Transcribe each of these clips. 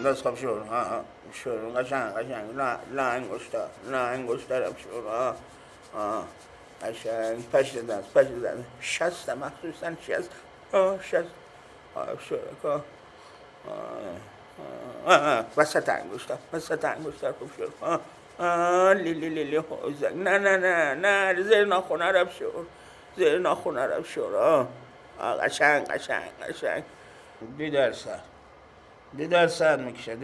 دست خواب شور شور قشنگ نه انگشتر شور قشنگ پشت دست شست مخصوصا شست شست شور وسط انگشتر خوب شور لیلی حوزک نه زیر ناخونه رب شور قشنگ دیدار ساعت میکشه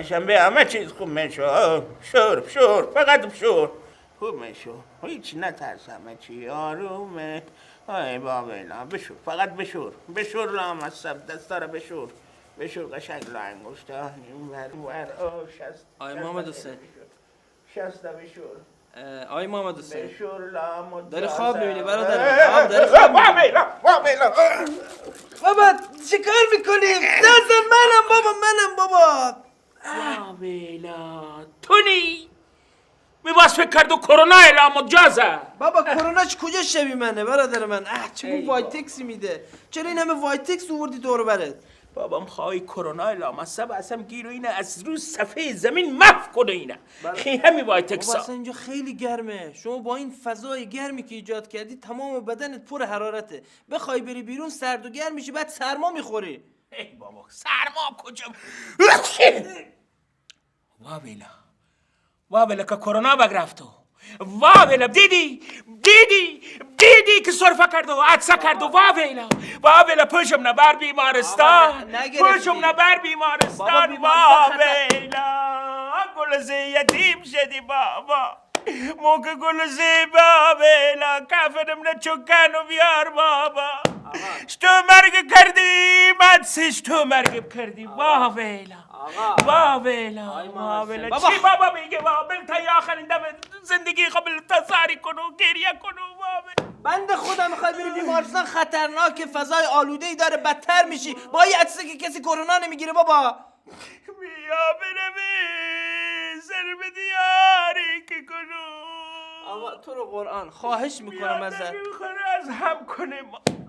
شنبه همه چیز خوب میشه شور فقط شور خوب میشه هیچ نترس همه چی آرومه ای بابینا بشور فقط بشور لامصب دستا رو بشور قشنگ لانگشتا ور شست آی محمد حسین شسته بشور آی محمد حسین بشور لامو داری خواب میبینی برادرم داری خواب میبینی بابا چیکار میکنیم؟ نزن منم بابا واویلا تونی میباز فکر کردو کرونا اعلام مجازه بابا کروناش کجا شبیه منه برادر من چه وایتکسی میده چرا این همه وایتکس آوردی دور برت بابا مخوای کرونا اعلام سب اصلا گیرو اینه از روز صفحه زمین محو کنه اینه همین وایتکسا بابا اصلا اینجا خیلی گرمه شما با این فضای گرمی که ایجاد کردی تمام بدنت پر حرارته بخوای بری بیرون سرد و گرم میشی بعد سرما میخوری ای بابا سرما کجا واویلا که کرونا بگرفتو واویلا دیدی که صرفه کردو عدسه کردو واویلا پشم نبر بیمارستان واویلا گلزه یتیم شدی بابا موقع گلزه واویلا کفرم نچکن و بیار بابا شتو مرگ کردی مدسش تو مرگ کردی واویلا چی بابا میگه واویل تا آخرین دم زندگی قبل تصاری کنو گریه کنو واویل بند خودم میخوای بری بیمارستان خطرناک فضای آلوده‌ای داره بدتر میشی با این عدسه که کسی کرونا نمیگیره بابا بیا برمی سر به دیاری که کنو آقا تو رو قرآن خواهش میکنم ازت از هم کنیم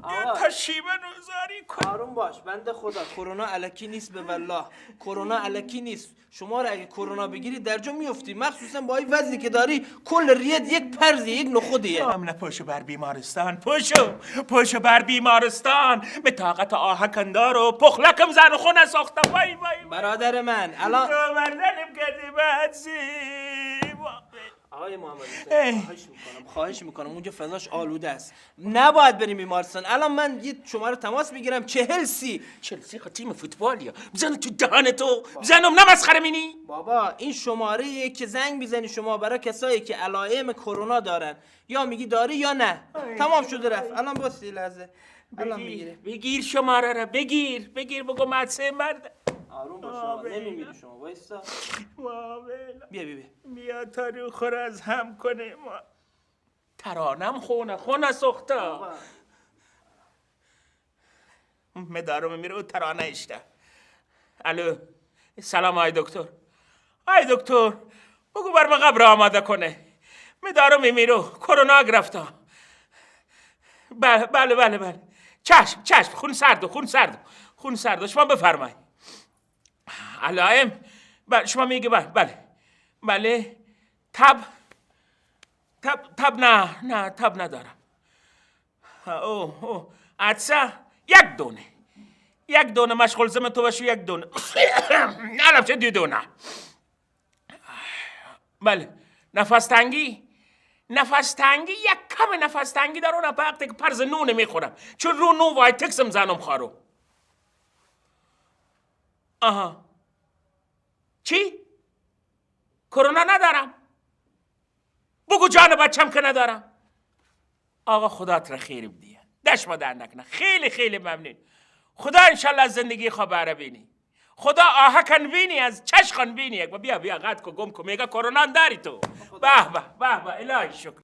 بیا تا شیبه نوزاری کن آروم باش بنده خدا کرونا الکی نیست به والله کرونا الکی نیست شما رو اگه کرونا بگیری در جا میافتی مخصوصا با این وزنی که داری کل ریت یک پرزیه یک نخودیه امنه پشو بر بیمارستان به طاقت آهکندار و پخلکم زن و خونه ساخته وای برادر من الان تو مردنم کردی بحثی آقای محمد خواهش میکنم اونجا فضاش آلوده است نباید بریم بیمارستان الان من یه شماره تماس میگیرم 40 تیم فوتبالیا بزن تو دهن تو بزنم نمسخره مینی بابا این شماره که زنگ میزنی شما برای کسایی که علائم کرونا دارن یا میگی داری یا نه تمام شده رفت الان باست یه لحظه الان میگیره بگیر شماره را بگیر بگو مدسه مرد آروم باش نمیمیری شما وایسا بیا تا رو خور از هم کنه ما ترانم خونه سختا مدارم میره و ترانه اشته الو سلام آی دکتر بگو بر ما قبر آماده کنه مدارم میره کرونا گرفتا بله چشم خون سرد شما بفرمای علائم شما میگه بله تب نه تب ندارم عدسه یک دونه مشغول زم تو باشو یک دونه نرفته 2 دونه بله نفس تنگی یک کم نفس تنگی در اون وقتی که پرز نون میخورم چون رو نون وایتکسم زنم خارو آها چی؟ کرونا ندارم بگو جان بچم که ندارم آقا خدات را خیر بدیه دشما در نکنه خیلی ممنون خدا انشالله از زندگی خبره بینی خدا آهکن بینی از چشخان بینی بیا قد کو گم کو میگه کرونا داری تو به الهی شکر